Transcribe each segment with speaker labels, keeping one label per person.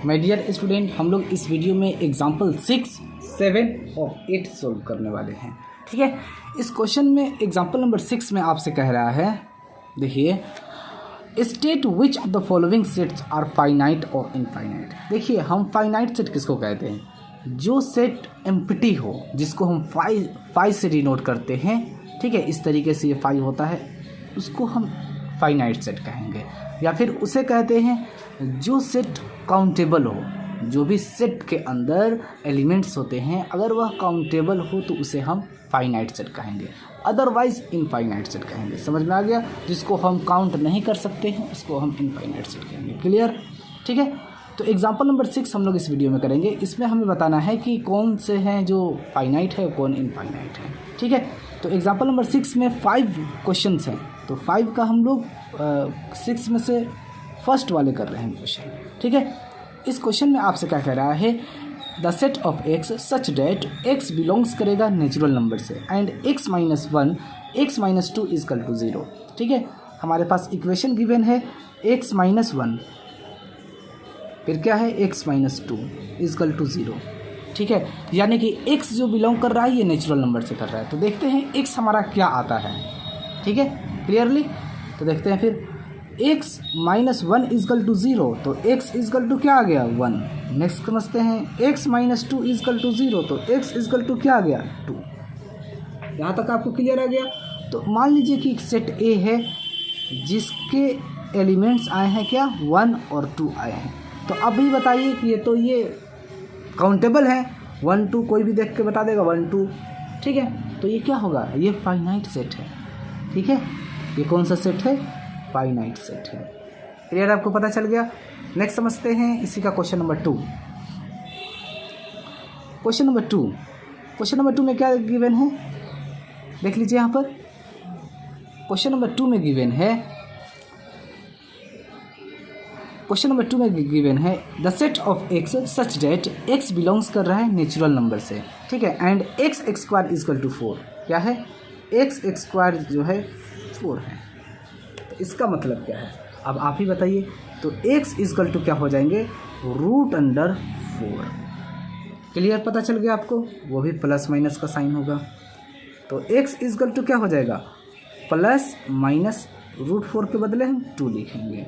Speaker 1: My dear student, हम लोग इस वीडियो में एग्जाम्पल 6, 7 और 8 सोल्व करने वाले हैं। ठीक है, इस क्वेश्चन में एग्जाम्पल नंबर 6 में आपसे कह रहा है, देखिए, state which of the following sets are finite और इनफाइनाइट। देखिए, हम फाइनाइट सेट किसको कहते हैं? जो सेट एम्प्टी हो, जिसको हम फाइव से डिनोट करते हैं। ठीक है, इस तरीके से ये 5 होता है, उसको हम फाइनाइट सेट कहेंगे। या फिर उसे कहते हैं जो सेट काउंटेबल हो, जो भी सेट के अंदर एलिमेंट्स होते हैं अगर वह काउंटेबल हो तो उसे हम फाइनाइट सेट कहेंगे, अदरवाइज इनफाइनाइट सेट कहेंगे। समझ में आ गया? जिसको हम काउंट नहीं कर सकते हैं उसको हम इनफाइनाइट सेट कहेंगे। क्लियर? ठीक है, तो एग्जाम्पल नंबर 6 हम लोग इस वीडियो में करेंगे। इसमें हमें बताना है कि कौन से हैं जो फाइनाइट है और कौन इनफाइनाइट है। ठीक है, तो एग्जाम्पल नंबर 6 में 5 क्वेश्चन हैं, तो 5 का हम लोग 6 में से फर्स्ट वाले कर रहे हैं क्वेश्चन। ठीक है, इस क्वेश्चन में आपसे क्या कह रहा है? The set of x such that x belongs करेगा नेचुरल नंबर से and x minus 1 x minus 2 equal to 0। ठीक है, हमारे पास इक्वेशन गिवन है x माइनस 1, फिर क्या है x माइनस 2 इजकल टू 0। ठीक है, यानी कि x जो बिलोंग कर रहा है ये नेचुरल नंबर से कर रहा है। तो देखते हैं x हमारा क्या आता है। ठीक है, क्लियरली, तो देखते हैं फिर x माइनस 1 इजकल टू 0, तो x इजकल टू क्या आ गया? 1। नेक्स्ट समझते हैं x माइनस 2 इजकल टू 0, तो x इजकल टू क्या आ गया? 2। यहाँ तक आपको क्लियर आ गया? तो मान लीजिए कि सेट A है जिसके एलिमेंट्स आए हैं क्या? 1 और 2 आए हैं। तो अभी बताइए कि ये काउंटेबल है, 1 2 कोई भी देख के बता देगा 1 2। ठीक है, तो ये क्या होगा? ये फाइनाइट सेट है। ठीक है, ये कौन सा सेट है? फाइनाइट सेट है। क्लियर? आपको पता चल गया? नेक्स्ट समझते हैं इसी का क्वेश्चन नंबर 2। क्वेश्चन नंबर 2 में क्या गिवन है? देख लीजिए यहाँ पर क्वेश्चन नंबर 2 में गिवन है the set of x such that x belongs कर रहा है नेचुरल नंबर से। ठीक है, and x square equal to 4। क्या है? एक्स स्क्वायर जो है 4 है। तो इसका मतलब क्या है? अब आप ही बताइए। तो x इजकल टू क्या हो जाएंगे? √4। क्लियर? पता चल गया आपको? वो भी प्लस माइनस का साइन होगा। तो x इजकल टू क्या हो जाएगा? प्लस माइनस √4 के बदले हम 2 लिखेंगे।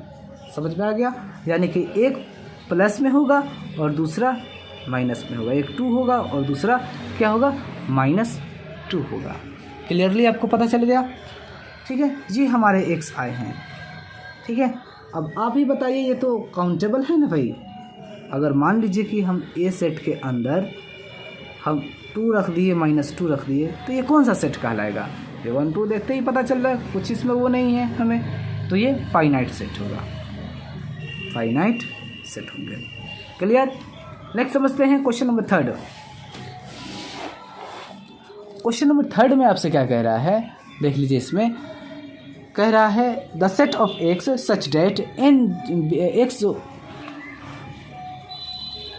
Speaker 1: समझ में आ गया? यानी कि एक प्लस में होगा और दूसरा माइनस में होगा, एक 2 होगा और दूसरा क्या होगा? -2 होगा। क्लियरली आपको पता चल गया? ठीक है, ये हमारे x आए हैं। ठीक है, अब आप ही बताइए, ये तो काउंटेबल है ना भाई? अगर मान लीजिए कि हम ए सेट के अंदर हम 2 रख दिए, -2 रख दिए, तो ये कौन सा सेट कहलाएगा? ये 1 2 देखते ही पता चल रहा है, कुछ इसमें वो नहीं है हमें, तो ये फाइनाइट सेट होगा, फाइनाइट सेट होंगे। क्लियर? नेक्स्ट समझते हैं क्वेश्चन नंबर 3। क्वेश्चन नंबर 3 में आपसे क्या कह रहा है? देख लीजिए, इसमें कह रहा है the set of x such that n x.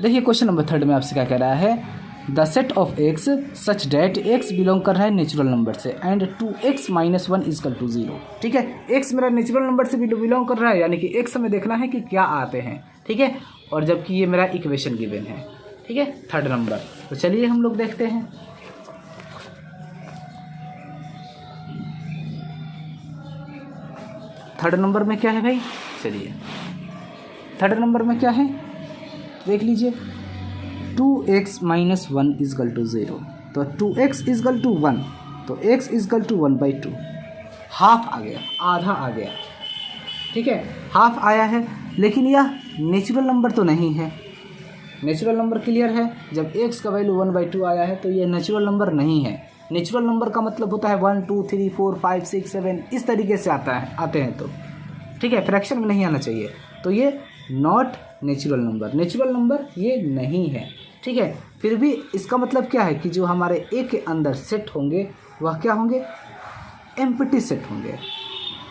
Speaker 1: देखिए, क्वेश्चन नंबर 3 में आपसे क्या कह रहा है? The set of x such that x belong कर रहा है नेचुरल नंबर से and 2x minus 1 equal to 0। ठीक है, x मेरा नेचुरल नंबर से बिलोंग कर रहा है, यानी कि x हमें देखना है कि क्या आते हैं। ठीक है, और जबकि ये मेरा इक्वेशन गिवन है। ठीक है, 3rd नंबर। तो चलिए हम लोग देखते हैं। थर्ड नंबर में क्या है भाई? चलिए, 3rd नंबर में क्या है देख लीजिए। 2x माइनस 1 इजकल टू 0, तो 2x इजकल टू 1, तो x इजकल टू 1/2। हाफ आ गया, आधा आ गया। ठीक है, हाफ आया है, लेकिन यह नेचुरल नंबर तो नहीं है। नेचुरल नंबर क्लियर है? जब x का वैल्यू 1/2 आया है तो यह नेचुरल नंबर नहीं है। नेचुरल नंबर का मतलब होता है 1 2 3 4 5 6 7 इस तरीके से आते हैं। तो ठीक है, फ्रैक्शन में नहीं आना चाहिए। तो ये नॉट नेचुरल नंबर ये नहीं है। ठीक है, फिर भी इसका मतलब क्या है कि जो हमारे ए के अंदर सेट होंगे वह क्या होंगे? एम्प्टी सेट होंगे।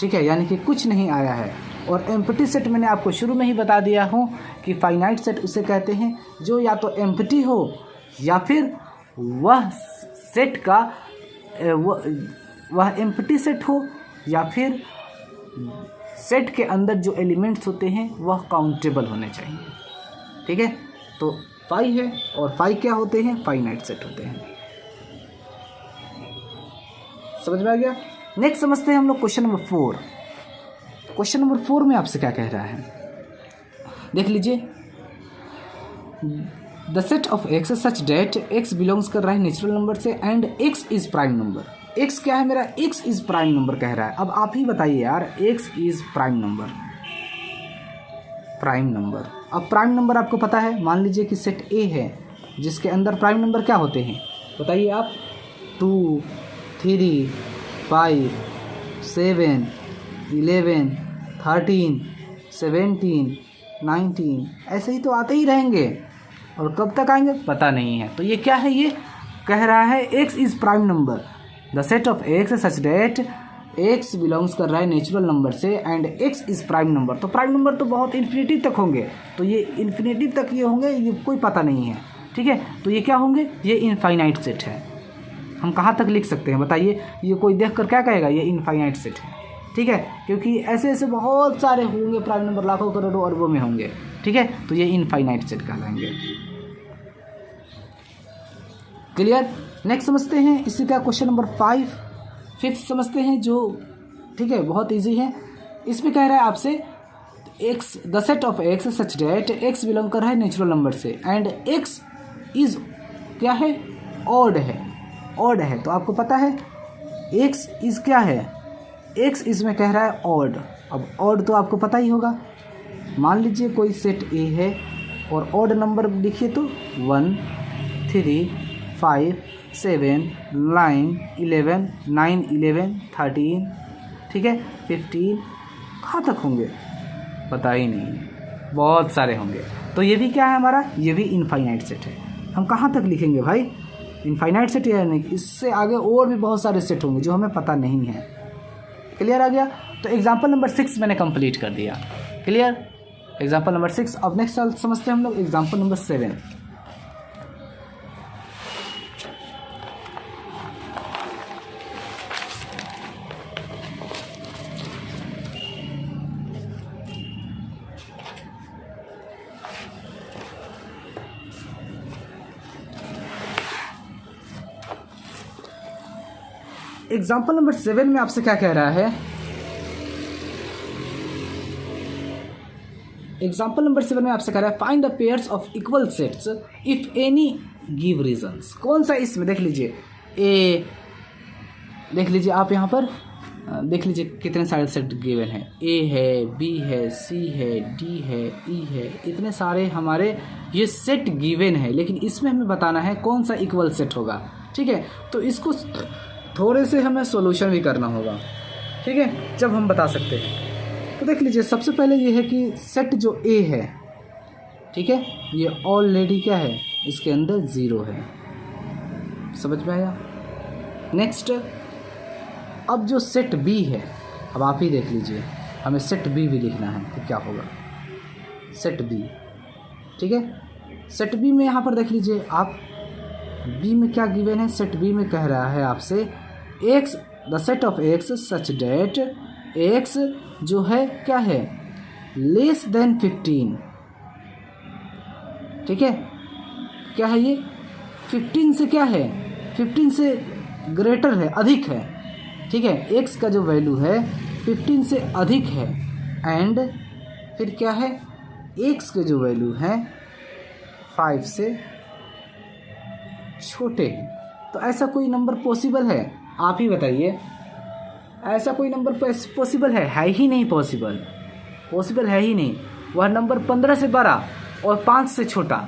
Speaker 1: ठीक है, यानी कि कुछ नहीं आया है। और एम्प्टी सेट मैंने आपको शुरू में ही बता दिया हूँ कि फाइनाइट सेट उसे कहते हैं जो या तो एम्प्टी हो या फिर वह सेट का वह एम्प्टी सेट हो या फिर सेट के अंदर जो एलिमेंट्स होते हैं वह काउंटेबल होने चाहिए। ठीक है, तो 5 है और 5 क्या होते हैं, फाइनाइट सेट होते हैं। समझ में आ गया। नेक्स्ट समझते हैं हम लोग क्वेश्चन नंबर 4। क्वेश्चन नंबर 4 में आपसे क्या कह रहा है, देख लीजिए। The set of x such that x belongs कर रहा है नेचुरल नंबर से and x is prime number. X क्या है मेरा, एक्स इज प्राइम नंबर कह रहा है। अब आप ही बताइए यार, x is prime number, prime number. अब प्राइम नंबर आपको पता है, मान लीजिए कि सेट ए है जिसके अंदर प्राइम नंबर क्या होते हैं बताइए आप, 2, 3, 5, 7, 11, 13, 17, 19, ऐसे ही तो आते ही रहेंगे और कब तक आएंगे पता नहीं है। तो ये क्या है, ये कह रहा है x is prime number, the set of x such that x belongs कर रहा है नेचुरल नंबर से and x is prime number. तो प्राइम नंबर तो बहुत इन्फिनिटी तक होंगे, तो ये इन्फिनिटी तक ये होंगे, ये कोई पता नहीं है, ठीक है। तो ये क्या होंगे, ये इनफाइनाइट सेट है। हम कहाँ तक लिख सकते हैं बताइए, ये कोई देख कर क्या कहेगा, ये इनफाइनाइट सेट है, ठीक है, क्योंकि ऐसे ऐसे बहुत सारे होंगे प्राइम नंबर, लाखों करोड़ों अरबों में होंगे, ठीक है। तो ये इनफाइनाइट सेट कहलाएंगे। क्लियर। नेक्स्ट समझते हैं इसी का क्वेश्चन नंबर 5 समझते हैं, जो ठीक है बहुत इजी है। इसमें कह रहा है आपसे x the set of x such that x belong कर रहा है नेचुरल नंबर से एंड एक्स इज क्या है, ऑड है, ऑड है। तो आपको पता है एक्स इज क्या है, एक्स इसमें कह रहा है ऑड। अब ऑड तो आपको पता ही होगा, मान लीजिए कोई सेट ए है और ऑड नंबर लिखिए तो 1, 3, 5, 7, 9, 11, 9, 11, 13, ठीक है, 15, कहाँ तक होंगे पता ही नहीं, बहुत सारे होंगे। तो ये भी क्या है हमारा, ये भी इनफाइनाइट सेट है। हम कहाँ तक लिखेंगे भाई, इनफाइनाइट सेट या नहीं, इससे आगे और भी बहुत सारे सेट होंगे जो हमें पता नहीं है। क्लियर आ गया। तो एग्जाम्पल नंबर 6 मैंने कंप्लीट कर दिया। Clear, example number 6। अब नेक्स्ट समझते हैं हम लोग एग्जाम्पल नंबर 7। एग्जाम्पल नंबर 7 में आपसे क्या कह रहा है, एग्जाम्पल नंबर 7 में आपसे कह रहा है find the pairs of equal sets if any give reasons. कौन सा इसमें देख लीजिए, ए देख लीजिए आप यहाँ पर देख लीजिए कितने सारे सेट गिवन हैं, ए है, बी है, सी है, डी है, ई है, इतने सारे हमारे ये सेट गिवन है, लेकिन इसमें हमें बताना है कौन सा इक्वल सेट होगा, ठीक है। तो इसको थोड़े से हमें सॉल्यूशन भी करना होगा, ठीक है, जब हम बता सकते हैं। तो देख लीजिए सबसे पहले ये है कि सेट जो ए है, ठीक है, ये ऑलरेडी क्या है, इसके अंदर 0 है। समझ में आया। नेक्स्ट अब जो सेट बी है, अब आप ही देख लीजिए, हमें सेट बी भी लिखना है तो क्या होगा, सेट बी, ठीक है। सेट बी में यहाँ पर देख लीजिए आप, बी में क्या गिवन है, सेट बी में कह रहा है आपसे x the set of x such that x जो है क्या है, लेस देन 15, ठीक है, क्या है ये 15 से क्या है, 15 से ग्रेटर है, अधिक है, ठीक है। एक्स का जो वैल्यू है 15 से अधिक है एंड फिर क्या है, एक्स के जो वैल्यू है 5 से छोटे हैं। तो ऐसा कोई नंबर पॉसिबल है, आप ही बताइए, ऐसा कोई नंबर पॉसिबल है ही नहीं, पॉसिबल है ही नहीं। वह नंबर 15 से बड़ा और 5 से छोटा।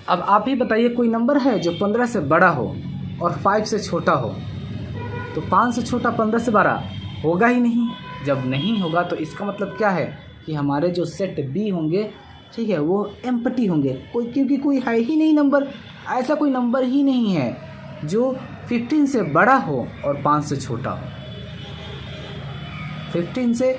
Speaker 1: अब आप ही बताइए कोई नंबर है जो 15 से बड़ा हो और 5 से छोटा हो। तो 5 से छोटा 15 से बड़ा होगा ही नहीं। जब नहीं होगा तो इसका मतलब क्या है कि हमारे जो सेट बी होंगे, ठीक है, वो एम्प्टी होंगे, क्योंकि कोई है ही नहीं नंबर, ऐसा कोई नंबर ही नहीं है जो 15 से बड़ा हो और 5 से छोटा हो। 15 से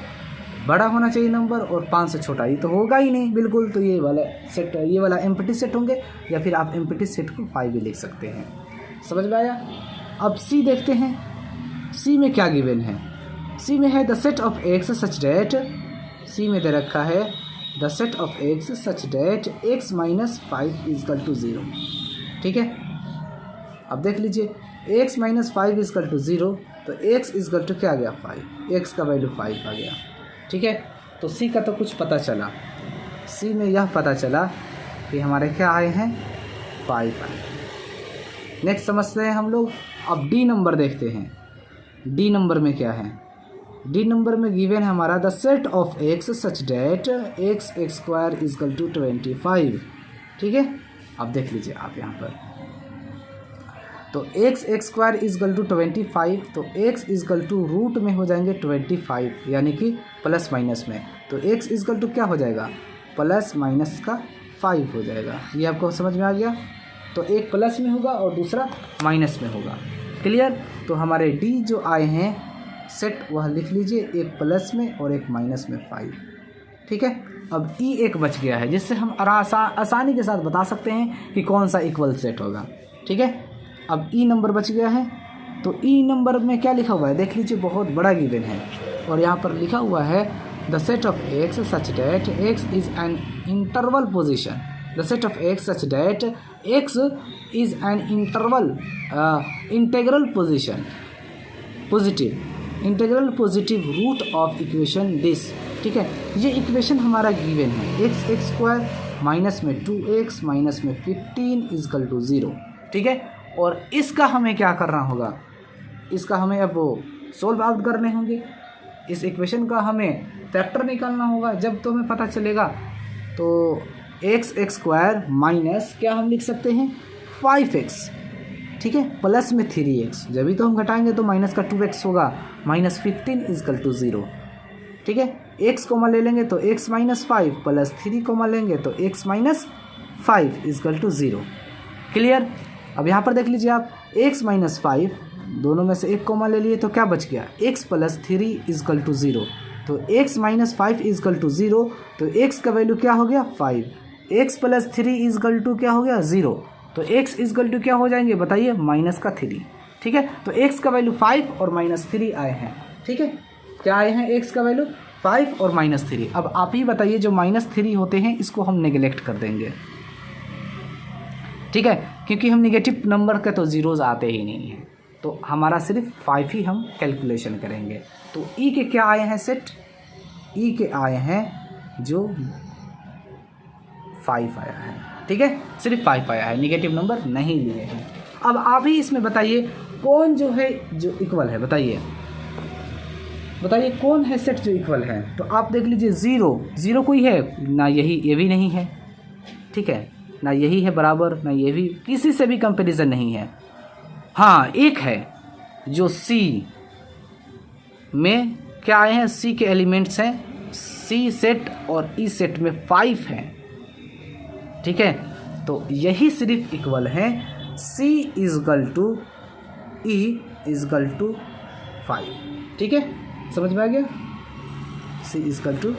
Speaker 1: बड़ा होना चाहिए नंबर और 5 से छोटा, ये तो होगा ही नहीं बिल्कुल। तो ये वाला सेट, ये वाला एम्प्टी सेट होंगे, या फिर आप एम्प्टी सेट को 5 भी लिख सकते हैं। समझ में आया? अब सी देखते हैं, सी में क्या गिवन है। सी में है the set of x such that, C में दे रखा है the set of x such that X minus 5 equal to 0। ठीक है, अब देख लीजिए एक्स माइनस 5 इजकल टू 0, तो एक्स इजकल टू क्या आ गया 5, एक्स का वैल्यू 5 आ गया। ठीक है, तो सी का तो कुछ पता चला, सी में यह पता चला कि हमारे क्या आए हैं 5 आए। नेक्स्ट समझते हैं हम लोग। अब डी नंबर देखते हैं, डी नंबर में क्या है। डी नंबर में गिवन है हमारा the set of x such that x x square equal to 25। ठीक है, अब देख लीजिए आप यहाँ पर, तो x x square equal to 25, तो एक्स इजकल टू रूट में हो जाएंगे 25, यानी कि प्लस माइनस में, तो एक्स इजकल टू क्या हो जाएगा प्लस माइनस का 5 हो जाएगा। ये आपको समझ में आ गया? तो एक प्लस में होगा और दूसरा माइनस में होगा। क्लियर? तो हमारे डी जो आए हैं सेट वह लिख लीजिए, एक प्लस में और एक माइनस में 5। ठीक है, अब ई एक बच गया है, जिससे हम आसानी के साथ बता सकते हैं कि कौन सा इक्वल सेट होगा। ठीक है, अब ई नंबर बच गया है, तो ई नंबर में क्या लिखा हुआ है देख लीजिए, बहुत बड़ा गिवन है, और यहाँ पर लिखा हुआ है the set of x such that x is an interval position, the set of x such that x is an interval integral position positive, integral positive root of equation this. ठीक है, ये इक्वेशन हमारा given है x x square minus में 2x minus में 15 is equal to 0। ठीक है, और इसका हमें क्या करना होगा, इसका हमें अब वो सोल्व आउट करने होंगे, इस इक्वेशन का हमें फैक्टर निकालना होगा। जब तो हमें पता चलेगा, तो एक्स एक्स स्क्वायर माइनस क्या हम लिख सकते हैं 5x, ठीक है, प्लस में 3x, जब भी तो हम घटाएंगे तो माइनस का 2x होगा, माइनस 15 इजकल टू 0। ठीक है, x कोमा ले लेंगे तो x माइनस 5 प्लस 3 कोमा लेंगे तो x minus 5 equal to 0। Clear? अब यहाँ पर देख लीजिए आप, x माइनस 5 दोनों में से एक कोमा ले लिए तो क्या बच गया x प्लस 3 इजकल टू 0, तो x माइनस 5 इजकल टू 0, तो x का वैल्यू क्या हो गया 5, x प्लस 3 इजकल टू क्या हो गया 0, तो x इजकल टू क्या हो जाएंगे बताइए माइनस का 3। ठीक है, तो x का वैल्यू 5 और माइनस 3 आए हैं। ठीक है, क्या आए हैं x का वैल्यू 5 और माइनस 3। अब आप ही बताइए, जो माइनस 3 होते हैं इसको हम नेगलेक्ट कर देंगे। ठीक है, क्योंकि हम निगेटिव नंबर के तो जीरोज़ आते ही नहीं हैं, तो हमारा सिर्फ 5 ही हम कैलकुलेशन करेंगे। तो ई के क्या आए हैं सेट, ई के आए हैं जो 5 आया है। ठीक है, सिर्फ 5 आया है, निगेटिव नंबर नहीं लिए हैं। अब आप ही इसमें बताइए कौन जो है जो इक्वल है, बताइए बताइए कौन है सेट जो इक्वल है। तो आप देख लीजिए 0 कोई है ना, यही ये भी नहीं है। ठीक है, ना यही है बराबर, ना ये भी, किसी से भी कंपैरिजन नहीं है। हाँ, एक है जो सी में क्या आए हैं, सी के एलिमेंट्स हैं, सी सेट और ई सेट में 5 हैं। ठीक है, तो यही सिर्फ इक्वल है, C equal to E equal to 5। ठीक है, समझ में आ गया, सी इजकल टू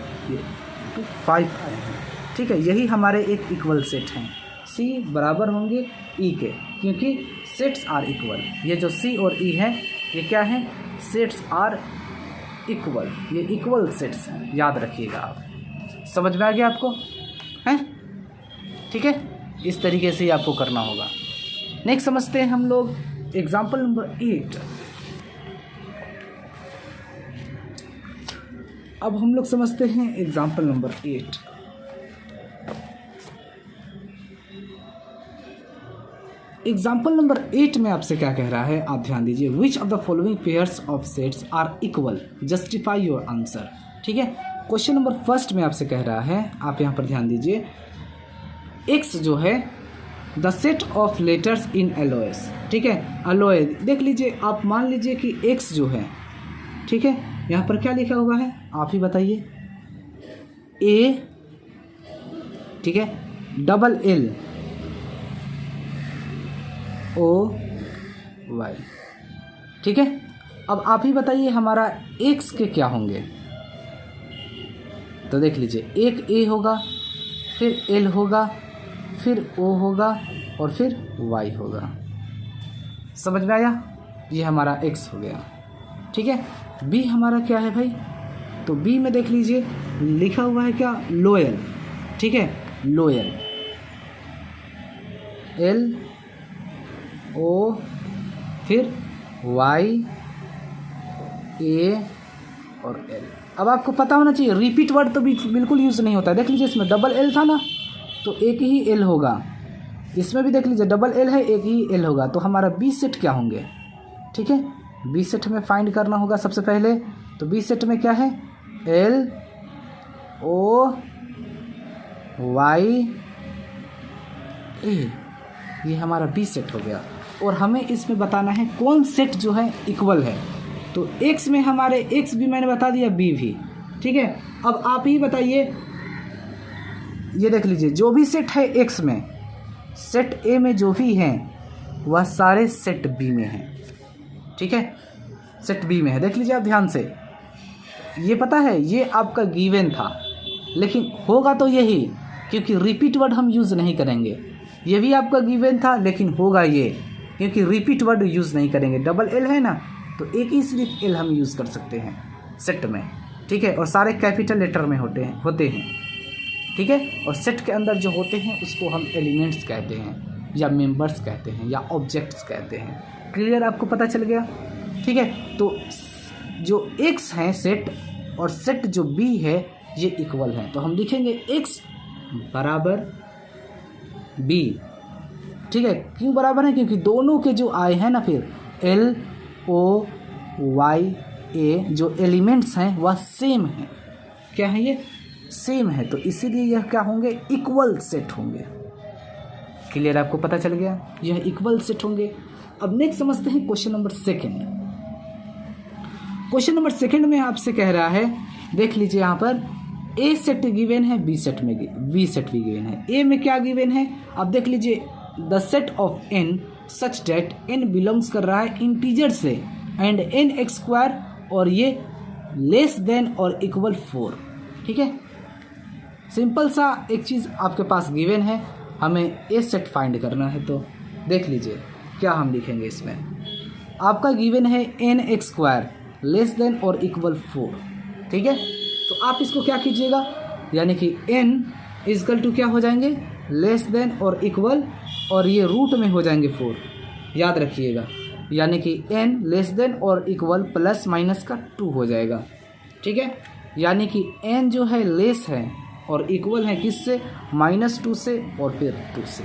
Speaker 1: 5 आए हैं। ठीक है, यही हमारे एक इक्वल सेट हैं, सी बराबर होंगे ई के, क्योंकि सेट्स आर इक्वल। ये जो सी और ई है ये क्या है, सेट्स आर इक्वल, ये इक्वल सेट्स हैं, याद रखिएगा आप। समझ में आ गया आपको हैं? ठीक है, इस तरीके से आपको करना होगा। नेक्स्ट समझते हैं हम लोग एग्जाम्पल नंबर 8। अब हम लोग समझते हैं एग्जाम्पल नंबर 8। एग्जाम्पल नंबर 8 में आपसे क्या कह रहा है, आप ध्यान दीजिए। Which of the following pairs of sets are equal, justify your answer. ठीक है, क्वेश्चन नंबर 1 में आपसे कह रहा है, आप यहाँ पर ध्यान दीजिए, एक्स जो है the set of letters in alloys. ठीक है, एलोए देख लीजिए आप, मान लीजिए कि एक्स जो है, ठीक है, यहाँ पर क्या लिखा हुआ है आप ही बताइए, ए, ठीक है, डबल एल ओ वाई, ठीक है। अब आप ही बताइए हमारा एक्स के क्या होंगे। तो देख लीजिए, एक ए होगा, फिर एल होगा, फिर ओ होगा और फिर वाई होगा। समझ में आया? ये हमारा एक्स हो गया, ठीक है। बी हमारा क्या है भाई? तो बी में देख लीजिए लिखा हुआ है क्या? लोयल, ठीक है, लोयल, एल ओ फिर वाई ए और एल। अब आपको पता होना चाहिए रिपीट वर्ड तो बिल्कुल यूज़ नहीं होता है। देख लीजिए इसमें डबल एल था ना, तो एक ही एल होगा। इसमें भी देख लीजिए डबल एल है, एक ही एल होगा। तो हमारा बी सेट क्या होंगे, ठीक है। बी सेट में फाइंड करना होगा सबसे पहले। तो बी सेट में क्या है? एल ओ वाई ए, ये हमारा बी सेट हो गया। और हमें इसमें बताना है कौन सेट जो है इक्वल है। तो एक्स में हमारे एक्स भी मैंने बता दिया, बी भी, ठीक है। अब आप ही बताइए, ये देख लीजिए जो भी सेट है एक्स में, सेट ए में जो भी हैं वह सारे सेट बी में हैं, ठीक है, सेट बी में है। देख लीजिए आप ध्यान से, ये पता है ये आपका गिवन था, लेकिन होगा तो यही, क्योंकि रिपीट वर्ड हम यूज़ नहीं करेंगे। ये भी आपका गिवन था, लेकिन होगा ये, क्योंकि रिपीट वर्ड यूज़ नहीं करेंगे। डबल एल है ना, तो एक ही सिर्फ एल हम यूज़ कर सकते हैं सेट में, ठीक है। और सारे कैपिटल लेटर में होते हैं, ठीक है। और सेट के अंदर जो होते हैं उसको हम एलिमेंट्स कहते हैं, या मेंबर्स कहते हैं, या ऑब्जेक्ट्स कहते हैं। क्लियर? आपको पता चल गया, ठीक है। तो जो एक्स है सेट और सेट जो बी है ये इक्वल है। तो हम लिखेंगे एक्स बराबर बी, ठीक है। क्यों बराबर है? क्योंकि दोनों के जो आए हैं ना, फिर एल ओ वाई ए जो एलिमेंट्स हैं वह सेम है। क्या है? ये सेम है, तो इसीलिए यह क्या होंगे? इक्वल सेट होंगे। क्लियर? आपको पता चल गया, यह इक्वल सेट होंगे। अब नेक्स्ट समझते हैं question number second. Question number second में आपसे कह रहा है, देख लीजिए यहाँ पर ए सेट गिवन है, बी सेट भी गिवन है। ए में क्या गिवन है? आप देख लीजिए, the set of n such that n belongs कर रहा है इंटीजर से एंड एन एक्स स्क्वायर, और ये लेस देन और इक्वल 4, ठीक है। सिंपल सा एक चीज़ आपके पास गिवन है, हमें ए सेट फाइंड करना है। तो देख लीजिए क्या हम लिखेंगे इसमें। आपका गिवन है n x square less than और इक्वल 4, ठीक है। तो आप इसको क्या कीजिएगा, यानी कि एन इजकल टू क्या हो जाएंगे? लेस देन और इक्वल, और ये रूट में हो जाएंगे 4, याद रखिएगा। यानी कि एन लेस देन और इक्वल प्लस माइनस का 2 हो जाएगा, ठीक है। यानी कि एन जो है लेस है और इक्वल है किससे? -2 से और फिर 2 से।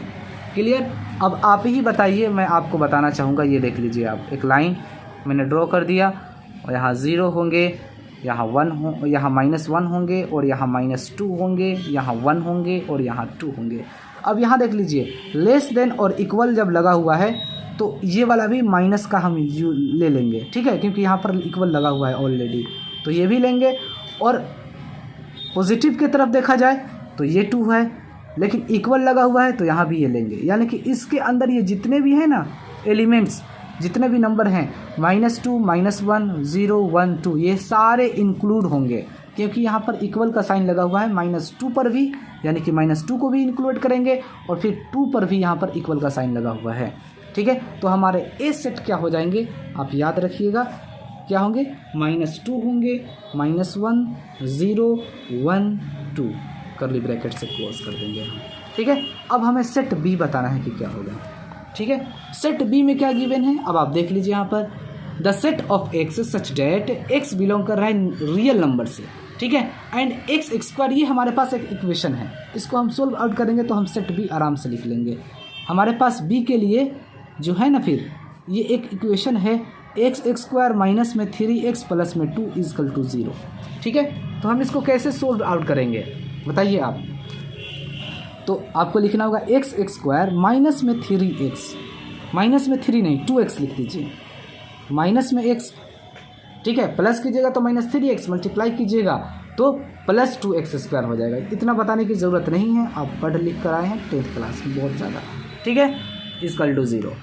Speaker 1: क्लियर? अब आप ही बताइए, मैं आपको बताना चाहूँगा। ये देख लीजिए आप, एक लाइन मैंने ड्रॉ कर दिया, और यहाँ 0 होंगे, यहाँ 1 हो, यहाँ -1 होंगे, और यहाँ -2 होंगे, यहाँ 1 होंगे और यहाँ 2 होंगे। अब यहाँ देख लीजिए लेस देन और इक्वल जब लगा हुआ है तो ये वाला भी माइनस का हम ले लेंगे, ठीक है, क्योंकि यहाँ पर इक्वल लगा हुआ है ऑलरेडी, तो ये भी लेंगे। और पॉजिटिव की तरफ देखा जाए तो ये 2 है, लेकिन इक्वल लगा हुआ है तो यहाँ भी ये लेंगे। यानी कि इसके अंदर ये जितने भी हैं ना एलिमेंट्स, जितने भी नंबर हैं, -2, -1, 0, 1, 2, ये सारे इंक्लूड होंगे, क्योंकि यहाँ पर इक्वल का साइन लगा हुआ है। -2 पर भी, यानी कि -2 को भी इंक्लूड करेंगे, और फिर 2 पर भी यहाँ पर इक्वल का साइन लगा हुआ है, ठीक है। तो हमारे ए सेट क्या हो जाएंगे, आप याद रखिएगा, क्या होंगे? -2 होंगे, -1, 0, 1, 2, कर्ली ब्रैकेट से क्लोज कर देंगे हम, ठीक है। अब हमें सेट बी बताना है कि क्या होगा, ठीक है। सेट बी में क्या गिवन है? अब आप देख लीजिए यहाँ पर, the set of x such that x belong कर रहा है रियल नंबर से, ठीक है, एंड एक्स स्क्वायर, ये हमारे पास एक इक्वेशन है, इसको हम सोल्व आउट करेंगे तो हम सेट बी आराम से लिख लेंगे। हमारे पास बी के लिए जो है ना, फिर ये एक इक्वेशन है, एक्स स्क्वायर माइनस में 3x प्लस में 2 इजकल टू 0, ठीक है। तो हम इसको कैसे सोल्व आउट करेंगे बताइए आप। तो आपको लिखना होगा एक्स स्क्वायर माइनस में 3x, माइनस में 3 नहीं 2x लिख दीजिए, माइनस में x, ठीक है, प्लस कीजिएगा तो -3x, मल्टीप्लाई कीजिएगा तो प्लस 2x² हो जाएगा। इतना बताने की ज़रूरत नहीं है, आप पढ़ लिख कर आए हैं 10th क्लास में बहुत ज़्यादा, ठीक है। Equal to 0।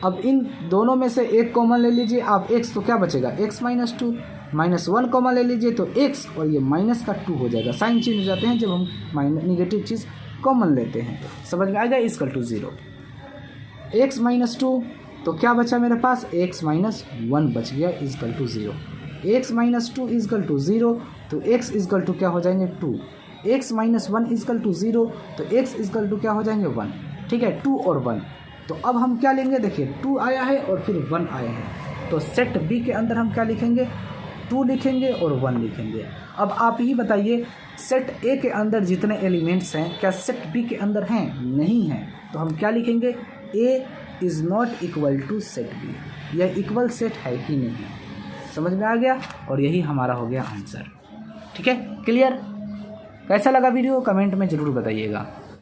Speaker 1: अब इन दोनों में से एक कॉमन ले लीजिए आप x, तो क्या बचेगा x माइनस 2, -1 कॉमन ले लीजिए तो x और ये माइनस का 2 हो जाएगा। साइन चेंज हो जाते हैं जब हम निगेटिव चीज़ कॉमन लेते हैं। समझ में आएगा? Equal to 0। x माइनस 2 तो क्या बचा मेरे पास, x माइनस 1 बच गया equal to 0। x minus 2 equal to 0 तो x इक्वल टू क्या हो जाएंगे 2। x माइनस 1 इक्वल टू 0 तो x इक्वल टू क्या हो जाएंगे 1, ठीक है। 2 और 1, तो अब हम क्या लेंगे, देखिए 2 आया है और फिर 1 आया है, तो सेट B के अंदर हम क्या लिखेंगे, 2 लिखेंगे और 1 लिखेंगे। अब आप ही बताइए सेट A के अंदर जितने एलिमेंट्स हैं क्या सेट B के अंदर हैं, नहीं हैं, तो हम क्या लिखेंगे, A is not equal to set B, यह इक्वल सेट है ही नहीं। समझ में आ गया? और यही हमारा हो गया आंसर, ठीक है। क्लियर? कैसा लगा वीडियो कमेंट में ज़रूर बताइएगा।